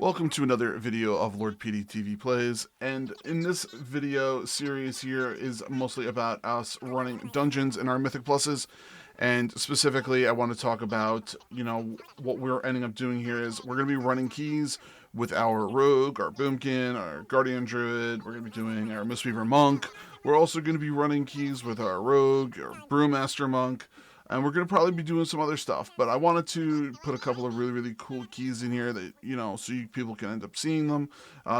Welcome to another video of Lord PeteyTV Plays, and in this video series here is mostly about us running dungeons in our Mythic Pluses, and specifically I want to talk about, what we're ending up doing here is we're going to be running keys with our Rogue, our Boomkin, our Guardian Druid, we're going to be doing our Mistweaver Monk, we're also going to be running keys with our Rogue, our Brewmaster Monk, and we're going to probably be doing some other stuff, but I wanted to put a couple of really cool keys in here that, so people can end up seeing them,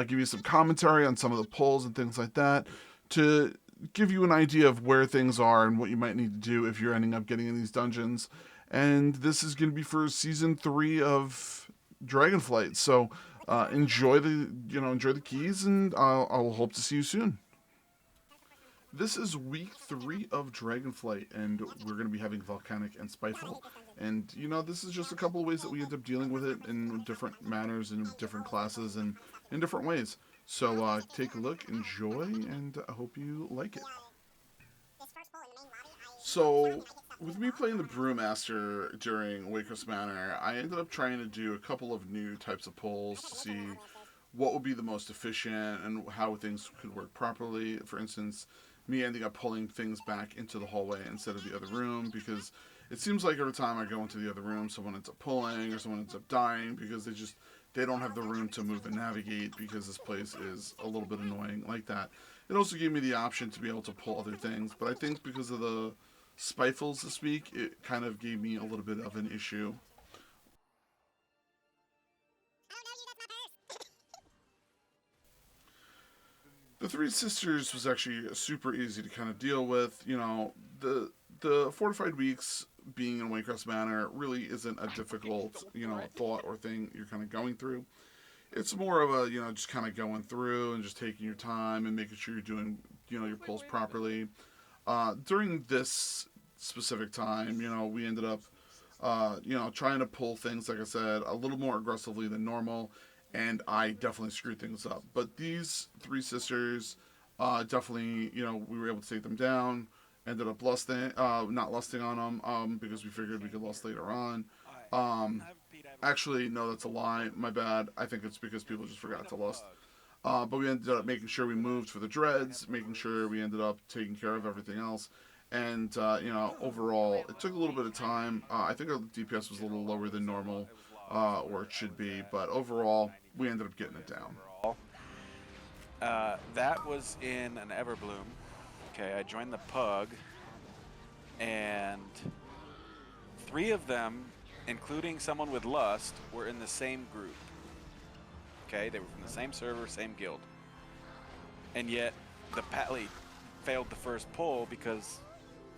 give you some commentary on some of the polls and things like that, to give you an idea of where things are and what you might need to do if you're ending up getting in these dungeons. And this is going to be for Season 3 of Dragonflight, so enjoy the keys, and I'll hope to see you soon. This is week 3 of Dragonflight, and we're going to be having Volcanic and Spiteful. And, this is just a couple of ways that we end up dealing with it in different manners, and different classes, and in different ways. So, take a look, enjoy, and I hope you like it. So, with me playing the Brewmaster during Waycrest Manor, I ended up trying to do a couple of new types of polls to see what would be the most efficient and how things could work properly. For instance, me ending up pulling things back into the hallway instead of the other room, because it seems like every time I go into the other room, someone ends up pulling or someone ends up dying because they don't have the room to move and navigate, because this place is a little bit annoying like that. It also gave me the option to be able to pull other things, but I think because of the Spitefuls this week, it kind of gave me a little bit of an issue. The Three Sisters was actually super easy to kind of deal with. The Fortified Weeks being in Waycrest Manor really isn't a difficult, thought or thing you're kind of going through. It's more of a, just kind of going through and just taking your time and making sure you're doing, your pulls properly. During this specific time, we ended up, trying to pull things, like I said, a little more aggressively than normal, and I definitely screwed things up. But these Three Sisters, definitely, we were able to take them down. Ended up not lusting on them, because we figured we could lust later on. Actually, no, that's a lie. My bad. I think it's because people just forgot to lust. But we ended up making sure we moved for the dreads, making sure we ended up taking care of everything else. And, overall, it took a little bit of time. I think our DPS was a little lower than normal, or it should be, but overall, we ended up getting it down. That was in an Everbloom. Okay, I joined the Pug, and 3 of them, including someone with Lust, were in the same group. Okay, they were from the same server, same guild. And yet, the Patley failed the first pull because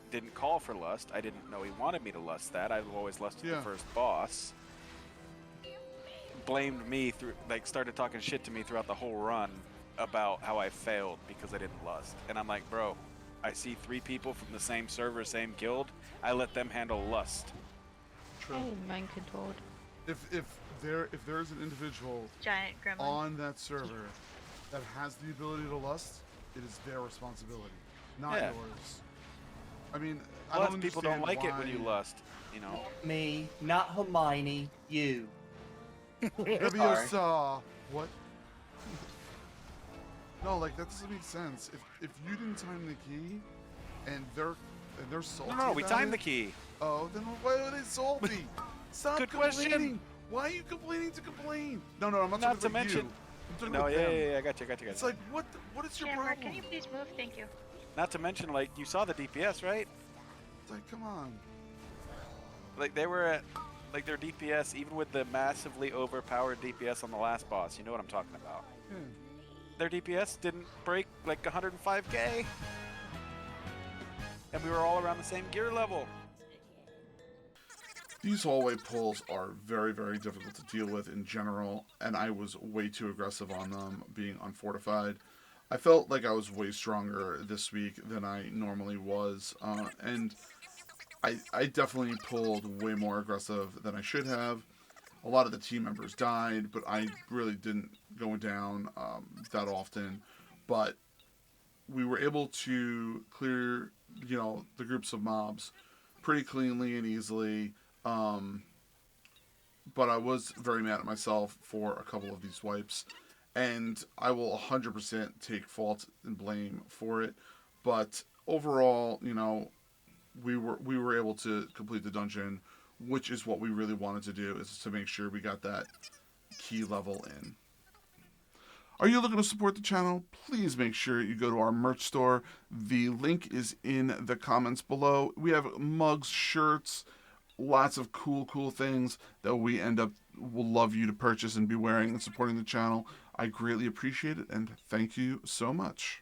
didn't call for Lust. I didn't know he wanted me to lust that. I've always lusted the first boss. Blamed me started talking shit to me throughout the whole run about how I failed because I didn't lust. And I'm like, bro, I see 3 people from the same server, same guild. I let them handle lust. True. Oh, mind controlled. If there's an individual Giant gremlin on that server that has the ability to lust, it is their responsibility, not yours. I mean, I don't people don't like it when you lust, Me, not Hermione, you. Leviosa, what? No, that doesn't make sense. If you didn't time the key, and they're salty. No, we timed the key. Oh, then why are they salty? Stop Good complaining. question. Why are you complaining to complain? No, I'm not Not talking about to mention. you. I'm talking No, about yeah, them. I got you. It's like, what is your Camera, problem? can you please move? Thank you. Not to mention, you saw the DPS, right? It's like, come on. They were at, their DPS, even with the massively overpowered DPS on the last boss. You know what I'm talking about. Yeah. Their DPS didn't break 105k. And we were all around the same gear level. These hallway pulls are very difficult to deal with in general, and I was way too aggressive on them being unfortified. I felt like I was way stronger this week than I normally was, and I definitely pulled way more aggressive than I should have. A lot of the team members died, but I really didn't go down that often. But we were able to clear, the groups of mobs pretty cleanly and easily. but I was very mad at myself for a couple of these wipes, and I will 100% take fault and blame for it. But overall, we were able to complete the dungeon, which is what we really wanted to do, is to make sure we got that key level in. Are you looking to support the channel? Please make sure you go to our merch store. The link is in the comments below. We have mugs, shirts, lots of cool things that we will love you to purchase and be wearing and supporting the channel. I greatly appreciate it, and thank you so much.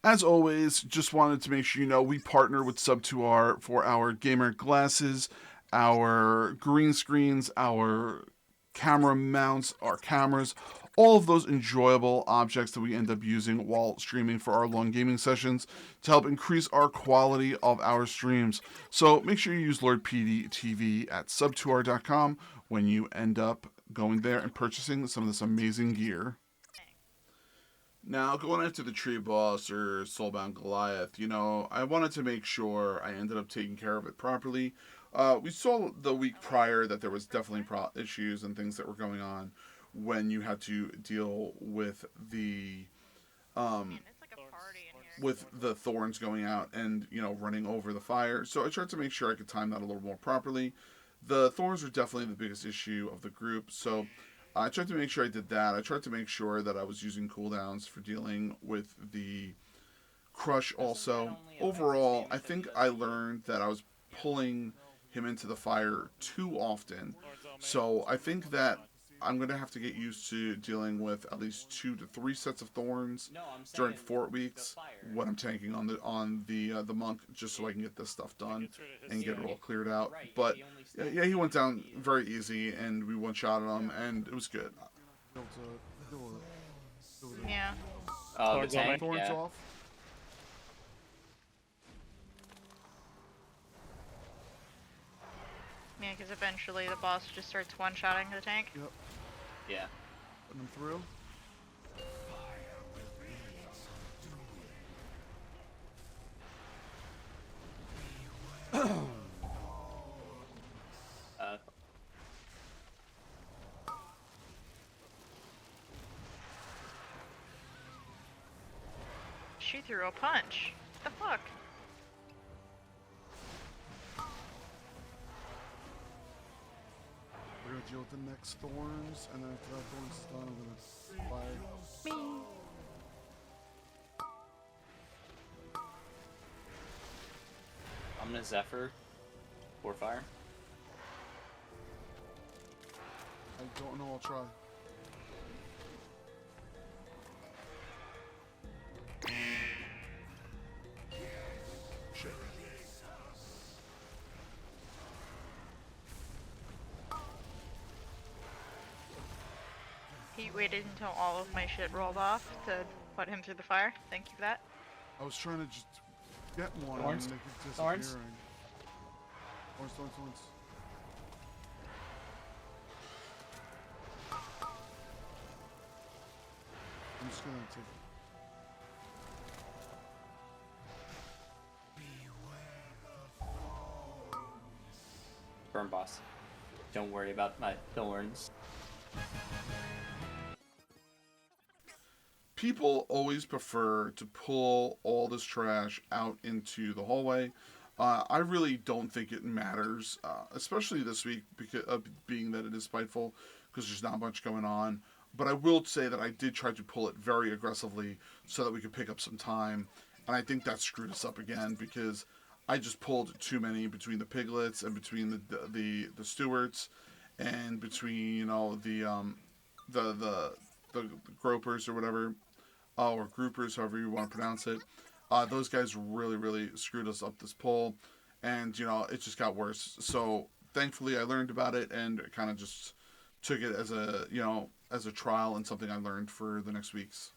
As always, just wanted to make sure you know we partner with Sub2R for our gamer glasses, our green screens, our camera mounts, our cameras, all of those enjoyable objects that we end up using while streaming for our long gaming sessions to help increase our quality of our streams. So make sure you use Lord PeteyTV at sub2r.com when you end up going there and purchasing some of this amazing gear. Now, going after the tree boss or Soulbound Goliath, I wanted to make sure I ended up taking care of it properly. We saw the week prior that there was definitely issues and things that were going on when you had to deal with the thorns going out and running over the fire. So I tried to make sure I could time that a little more properly. The thorns were definitely the biggest issue of the group, so I tried to make sure I did that. I tried to make sure that I was using cooldowns for dealing with the crush also. Overall, I think I learned that I was pulling him into the fire too often. So I think that I'm going to have to get used to dealing with at least 2 to 3 sets of thorns during 4 weeks when I'm tanking on the monk, just so I can get this stuff done and get it all cleared out. But yeah, he went down very easy, and we one-shotted him, and it was good. Yeah. Oh, the tank, Thorns yeah. off. Yeah, because eventually the boss just starts one-shotting the tank. Yep. Yeah. Putting him through. She threw a punch. What the fuck? We're gonna deal with the next thorns, and then after that thorns is done, I'm gonna fire. Me. I'm gonna Zephyr. Or fire. I don't know, I'll try. Shit. He waited until all of my shit rolled off to put him through the fire. Thank you for that. I was trying to just get one Thorns? and they keep Thorns? disappearing. Thorns. I'm just gonna take it. Burn boss. Don't worry about my thorns. People always prefer to pull all this trash out into the hallway. I really don't think it matters, especially this week, because being that it is Spiteful, because there's not much going on. But I will say that I did try to pull it very aggressively so that we could pick up some time, and I think that screwed us up again because I just pulled too many between the piglets and between the stewards, and between the gropers or whatever, or groupers, however you want to pronounce it. Those guys really screwed us up this poll, and it just got worse. So thankfully, I learned about it and kind of just took it as a trial and something I learned for the next weeks.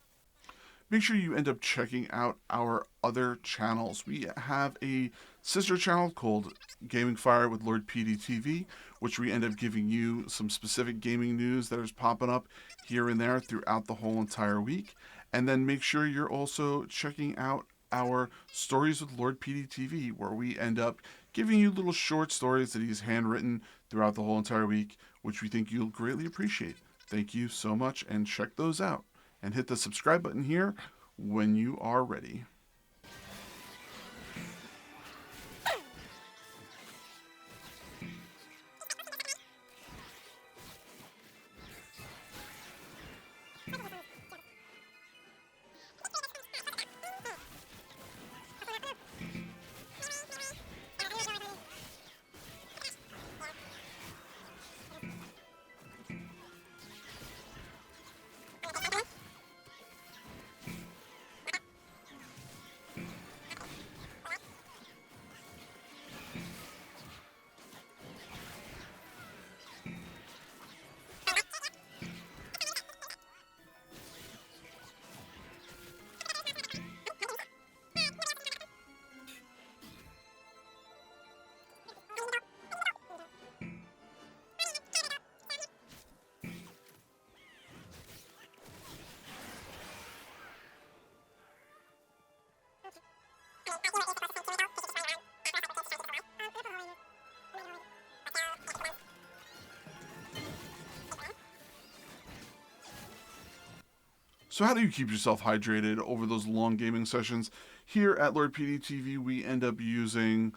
Make sure you end up checking out our other channels. We have a sister channel called Gaming Fire with Lord PeteyTV, which we end up giving you some specific gaming news that is popping up here and there throughout the whole entire week. And then make sure you're also checking out our Stories with Lord PeteyTV, where we end up giving you little short stories that he's handwritten throughout the whole entire week, which we think you'll greatly appreciate. Thank you so much, and check those out. And hit the subscribe button here when you are ready. So how do you keep yourself hydrated over those long gaming sessions? Here at Lord PeteyTV, we end up using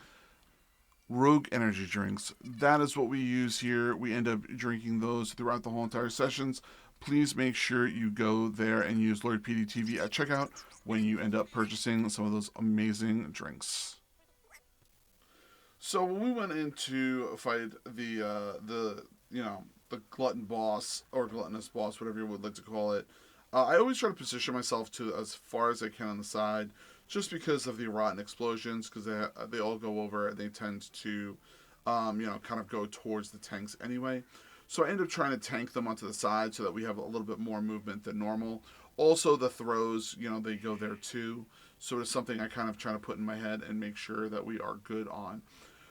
Rogue energy drinks. That is what we use here. We end up drinking those throughout the whole entire sessions. Please make sure you go there and use Lord PeteyTV at checkout when you end up purchasing some of those amazing drinks. So when we went in to fight the glutton boss, or gluttonous boss, whatever you would like to call it, I always try to position myself to as far as I can on the side, just because of the rotten explosions, because they all go over and they tend to, kind of go towards the tanks anyway. So I end up trying to tank them onto the side so that we have a little bit more movement than normal. Also, the throws, they go there too. So it's something I kind of try to put in my head and make sure that we are good on.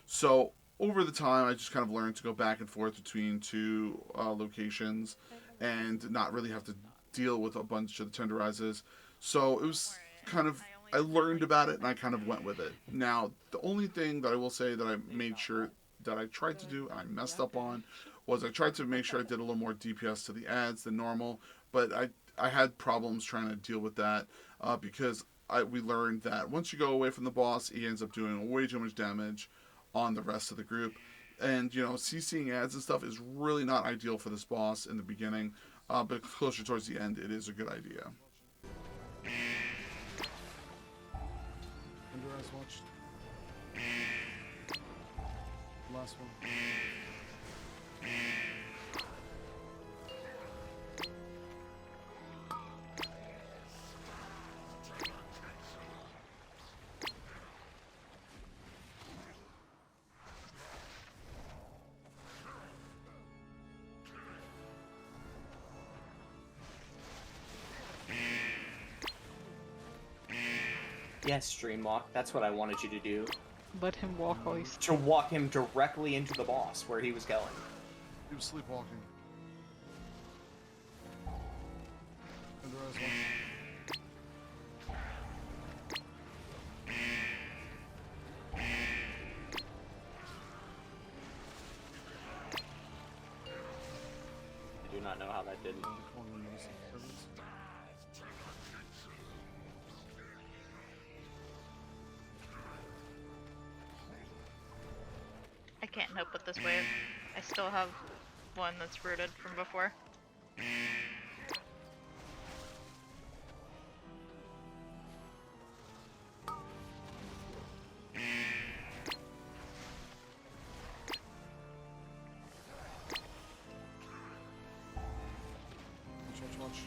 So over the time, I just kind of learned to go back and forth between two locations and not really have to deal with a bunch of the tenderizers. So it was kind of, I learned about it and I kind of went with it. Now, the only thing that I will say that I made sure that I tried to do and I messed up on was I tried to make sure I did a little more DPS to the ads than normal, but I had problems trying to deal with that because we learned that once you go away from the boss, he ends up doing way too much damage on the rest of the group. And, CCing ads and stuff is really not ideal for this boss in the beginning. But closer towards the end, it is a good idea. Undereyes watched. Last one. Yes, Streamwalk. That's what I wanted you to do. Let him walk while he's... To walk him directly into the boss, where he was going. He was sleepwalking. Undereyes watched. not know how that didn't. I can't help with this wave. I still have one that's rooted from before. Watch.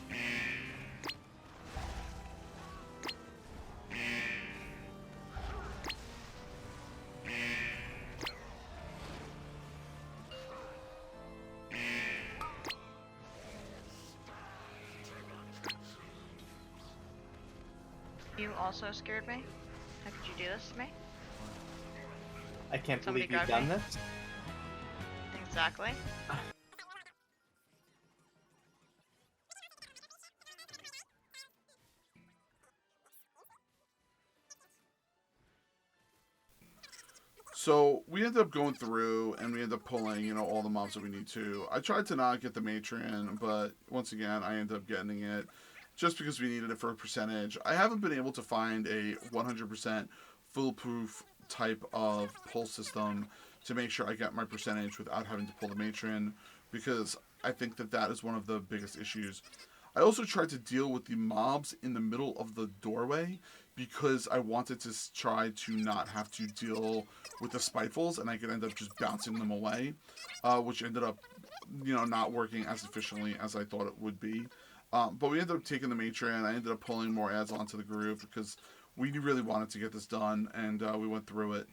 You also scared me? How could you do this to me? I can't Somebody believe you've grab done me? this. Exactly. So we ended up going through and we ended up pulling, you know, all the mobs that we need to. I tried to not get the matron, but once again, I ended up getting it just because we needed it for a percentage. I haven't been able to find a 100% foolproof type of pull system to make sure I get my percentage without having to pull the matron, because I think that that is one of the biggest issues. I also tried to deal with the mobs in the middle of the doorway because I wanted to try to not have to deal with the spitefuls, and I could end up just bouncing them away, which ended up, you know, not working as efficiently as I thought it would be. But we ended up taking the matron. I ended up pulling more ads onto the group because we really wanted to get this done, and we went through it.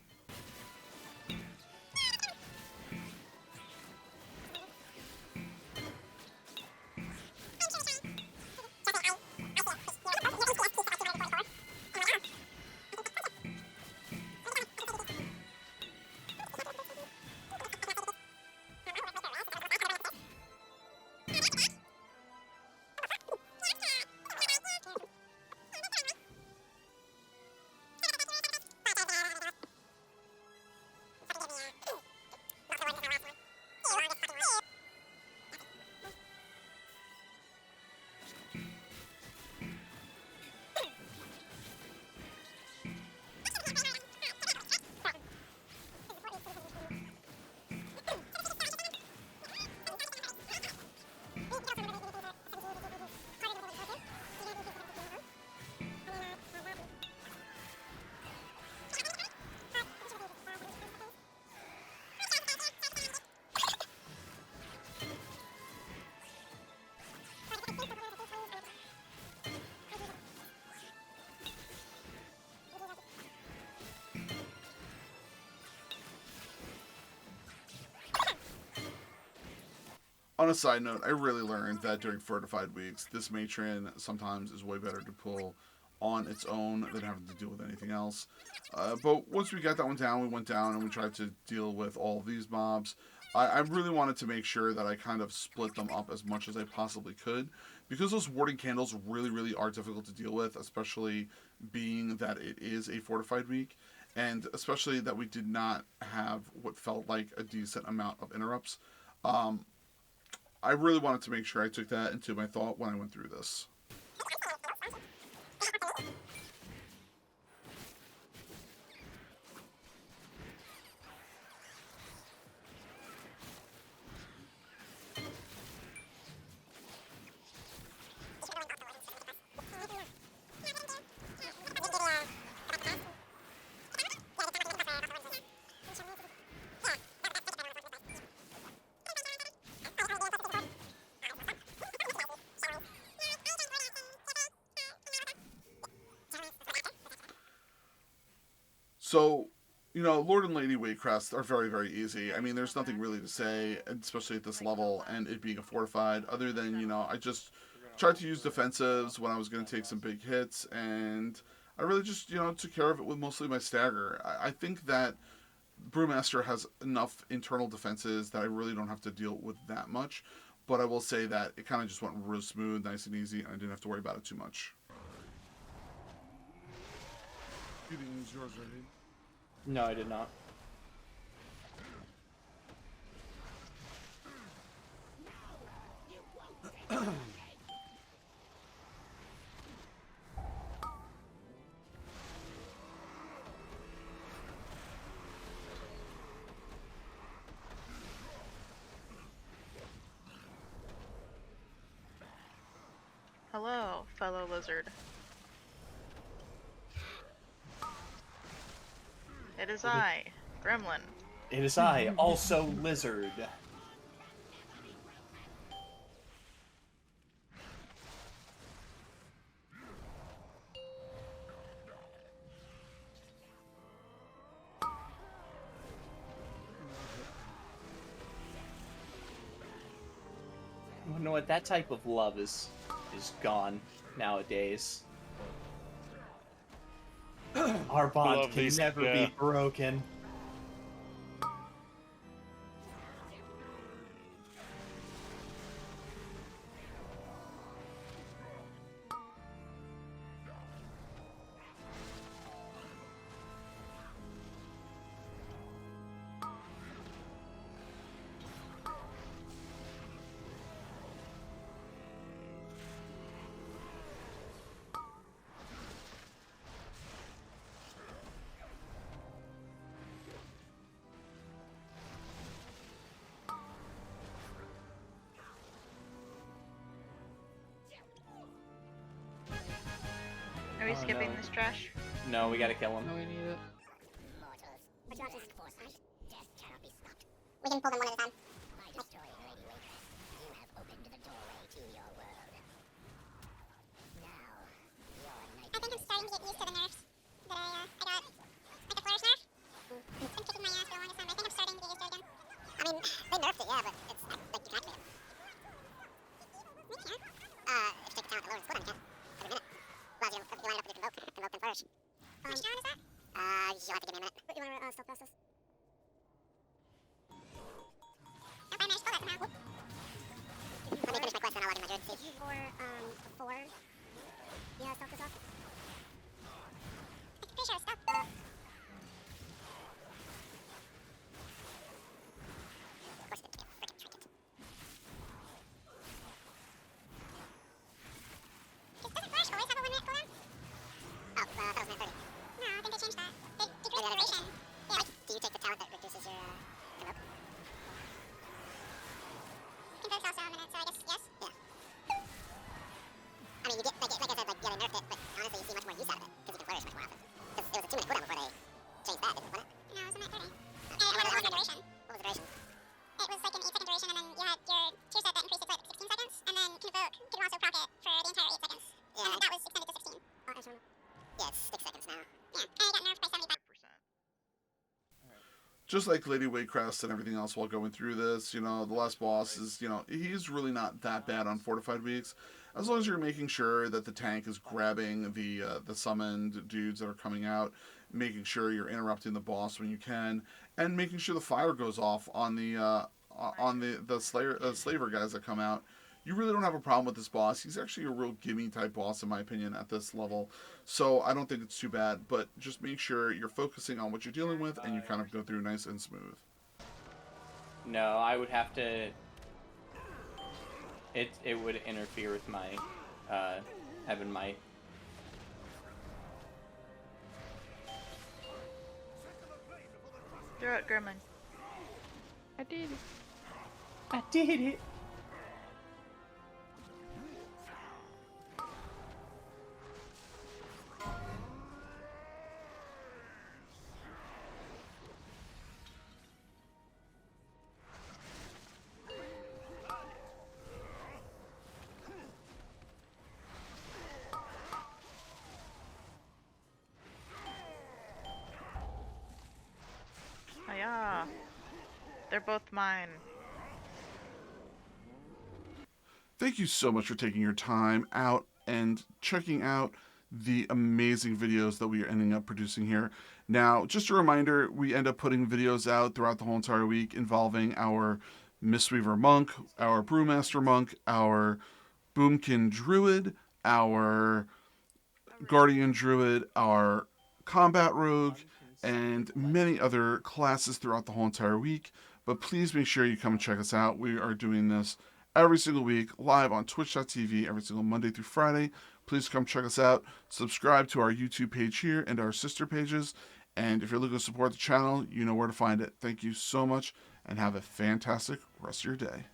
On a side note, I really learned that during fortified weeks, this matron sometimes is way better to pull on its own than having to deal with anything else. But once we got that one down, we went down and we tried to deal with all of these mobs. I really wanted to make sure that I kind of split them up as much as I possibly could, because those warding candles really are difficult to deal with, especially being that it is a fortified week, and especially that we did not have what felt like a decent amount of interrupts. I really wanted to make sure I took that into my thought when I went through this. So, you know, Lord and Lady Waycrest are very easy. I mean, there's nothing really to say, especially at this level, and it being a fortified, other than, you know, I just tried to use defensives when I was going to take some big hits, and I really just, you know, took care of it with mostly my stagger. I think that Brewmaster has enough internal defenses that I really don't have to deal with that much, but I will say that it kind of just went real smooth, nice and easy, and I didn't have to worry about it too much. You didn't use yours, right? No, I did not. lizard? It is I, Gremlin. It is I, also lizard. You know what? That type of love is gone nowadays. Our bond Love can these- never yeah. be broken. Are we Oh, skipping no. this trash? No, we gotta kill him. No, we need it. Mortals. But you have to foresight. Death cannot be stopped. We can pull them one at a time. By destroying Lady Waycrest, you have opened the doorway to your world. Now, your night. I think I'm starting to get used to the nerfs that I got. Like a flourish nerf. It's been kicking my ass for the longest time, but I think I'm starting to get used to it again. I mean, they nerfed it, yeah, but it's like you can activate them. We can't. If you take the talent that lowers the cooldown, you can. Every minute. Allows you to line it up with your convoke and flourish. Which talent is that? You'll have to give me a minute. You want to stealth process? Nope, I managed to pull that somehow. Let me finish my quest and I'll log in my druid. See. For, 4. Yeah, stealth is off. I'm pretty sure it's stealth. Of course it didn't. Frickin' trinket. Doesn't Flash always have a 1 minute cooldown? Oh, that was minute 30. No, I think they changed that. They decreased the duration. Yeah, like, do you take the talent that reduces your, convoke? Convoke's also a minute, so I guess yes? Yeah. I mean, you get, like I said, like, yeah, they nerfed it, but honestly, you see much more use out of it, because you can flourish much more often. Because it was a 2 minute cooldown before they changed that, wasn't it? No, it was a minute 30. And what was the duration? What was the duration? It was like an 8-second duration, and then you had your tier set that increased it to like 16 seconds, and then convoke could also proc it for the entire 8 seconds. Yeah. And then that was extended to 16. Oh, I don't know. Yeah, it's 6 seconds now. Yeah, and it got nerfed by 75%. Just like Lady Waycrest and everything else while going through this, the last boss is, he's really not that bad on Fortified Weeks. As long as you're making sure that the tank is grabbing the summoned dudes that are coming out, making sure you're interrupting the boss when you can, and making sure the fire goes off on the slaver guys that come out. You really don't have a problem with this boss. He's actually a real gimme type boss in my opinion at this level. So I don't think it's too bad, but just make sure you're focusing on what you're dealing with and you kind of go through nice and smooth. No, I would have to... It would interfere with my, Heaven Might. Throw it, Gremlin. I did it. I did it! Hiya. They're both mine. Thank you so much for taking your time out and checking out the amazing videos that we are ending up producing here. Now, just a reminder, we end up putting videos out throughout the whole entire week involving our Mistweaver Monk, our Brewmaster Monk, our Boomkin Druid, our Guardian Druid, our Combat Rogue, and many other classes throughout the whole entire week. But please make sure you come and check us out. We are doing this every single week live on twitch.tv every single Monday through Friday. Please come check us out. Subscribe to our YouTube page here and our sister pages. And if you're looking to support the channel, you know where to find it. Thank you so much and have a fantastic rest of your day.